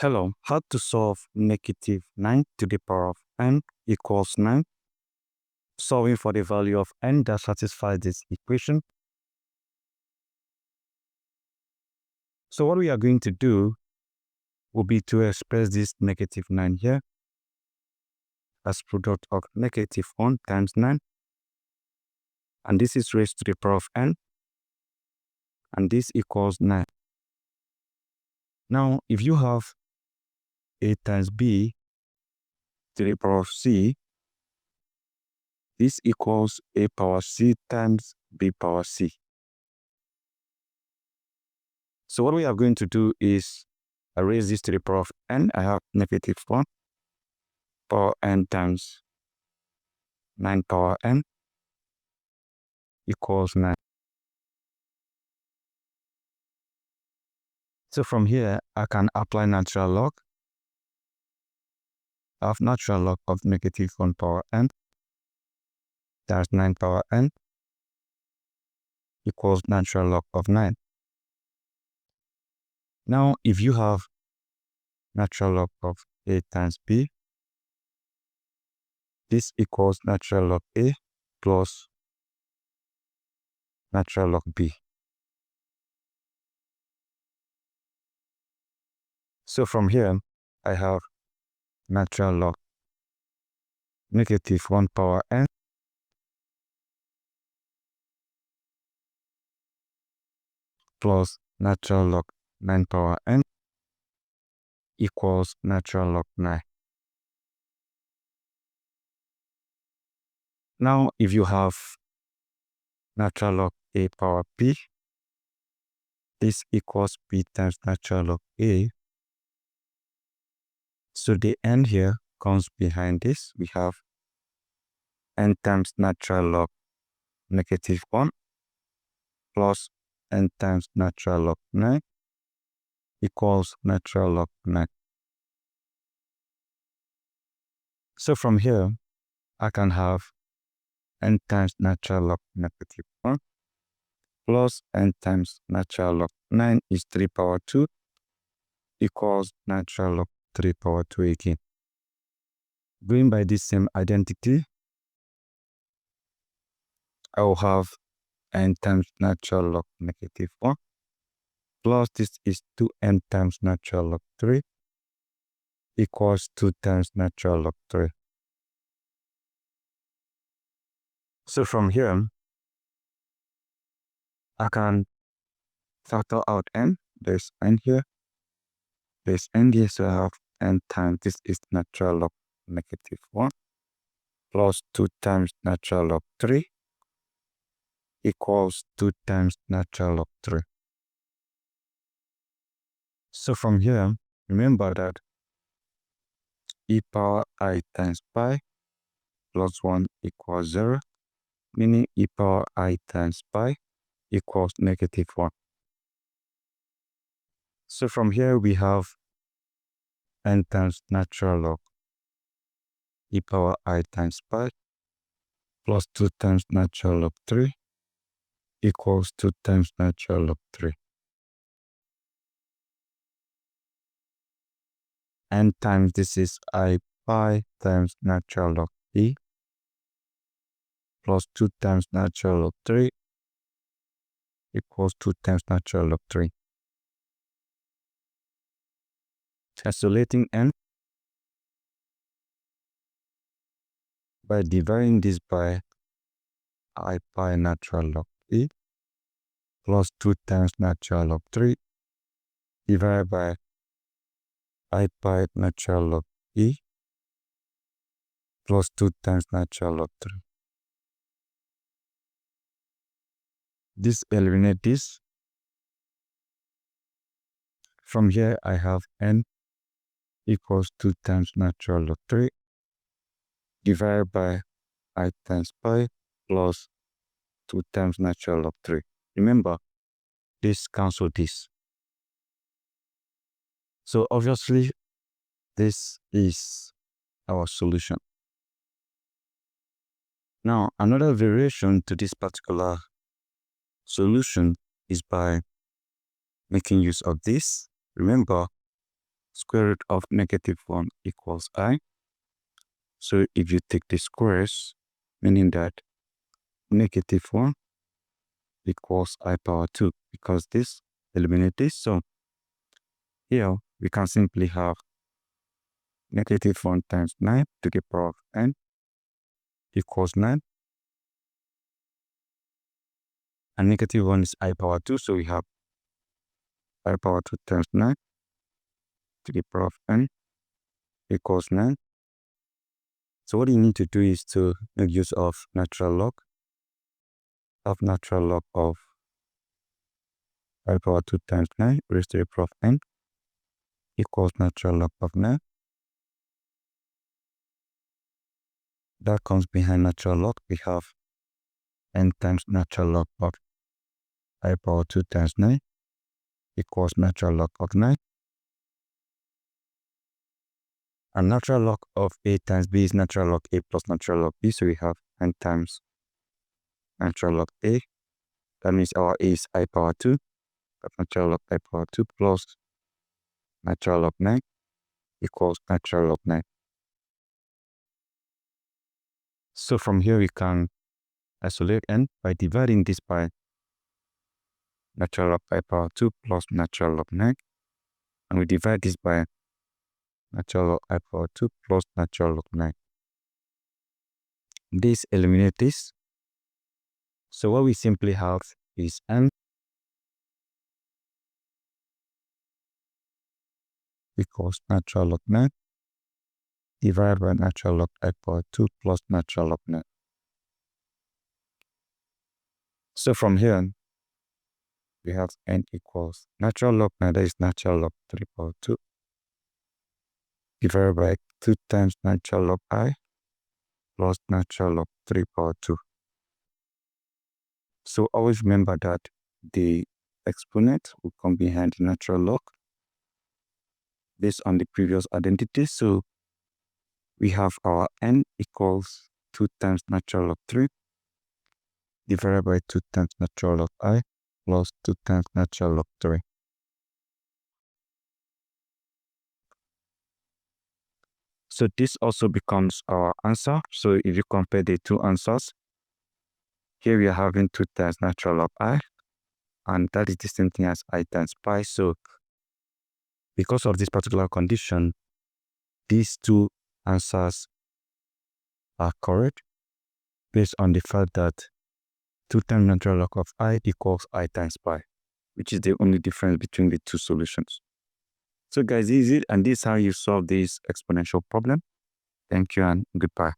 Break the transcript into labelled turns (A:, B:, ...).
A: Hello, how to solve negative 9 to the power of n equals 9. Solving for the value of n that satisfies this equation. So what we are going to do will be to express this negative 9 here as product of negative 1 times 9. And this is raised to the power of n. And this equals 9. Now, if you have a times b to the power of c, this equals a power c times b power c. So what we are going to do is raise this to the power of n. I have negative 1 power n times 9 power n equals 9. So from here, I can apply natural log. I have natural log of negative 1 power n times 9 power n equals natural log of 9. Now, if you have natural log of a times b, this equals natural log a plus natural log b. So from here, I have natural log negative 1 power n plus natural log 9 power n equals natural log 9. Now, if you have natural log a power b, this equals b times natural log a. So the n here comes behind this. We have n times natural log negative 1 plus n times natural log 9 equals natural log 9. So from here, I can have n times natural log negative 1 plus n times natural log 9 is 3 power 2 equals natural log 3 power 2 again. Going by this same identity, I will have n times natural log negative 1 plus this is 2n times natural log 3 equals 2 times natural log 3. So from here, I can factor out n. There's n here. There's n here, so I have n times this is natural log negative 1 plus 2 times natural log 3 equals 2 times natural log 3. So from here, remember that e power I times pi plus 1 equals 0, meaning e power I times pi equals negative 1. So from here, we have n times natural log e power I times pi plus 2 times natural log 3 equals 2 times natural log 3. N times this is I pi times natural log e plus 2 times natural log 3 equals 2 times natural log 3. Isolating n by dividing this by I pi natural log e plus 2 times natural log 3 divided by I pi natural log e plus 2 times natural log 3. This eliminates this. From here, I have n equals 2 times natural log 3 divided by I times pi plus 2 times natural log 3. Remember, this cancels this. So obviously, this is our solution. Now, another variation to this particular solution is by making use of this. Remember, square root of -1 equals I. So if you take the squares, meaning that -1 equals I power 2, because this eliminates this. So here we can simply have -1 times 9 to the power of n equals 9. And -1 is I power 2, so we have I power 2 times 9 to the power of n equals 9. So what you need to do is to make use of natural log. Have natural log of I power 2 times 9 raised to the power of n equals natural log of 9. That comes behind natural log. We have n times natural log of I power 2 times 9 equals natural log of 9. And natural log of a times b is natural log a plus natural log b. So we have n times natural log a. That means our a is I power 2. But natural log I power 2 plus natural log 9 equals natural log 9. So from here we can isolate n by dividing this by natural log I power 2 plus natural log 9. And we divide this by natural log I power 2 plus natural log 9. This eliminates this. So what we simply have is n equals natural log 9 divided by natural log I power 2 plus natural log 9. So from here, we have n equals natural log 9, that is natural log 3 power 2, divided by 2 times natural log I plus natural log 3 power 2. So always remember that the exponent will come behind the natural log based on the previous identity. So we have our n equals 2 times natural log 3 divided by 2 times natural log I plus 2 times natural log 3. So this also becomes our answer. So if you compare the two answers, here we are having 2 times natural log I, and that is the same thing as I times pi. So because of this particular condition, these two answers are correct based on the fact that 2 times natural log of I equals I times pi, which is the only difference between the two solutions. So guys, this is it, and this is how you solve this exponential problem. Thank you and goodbye.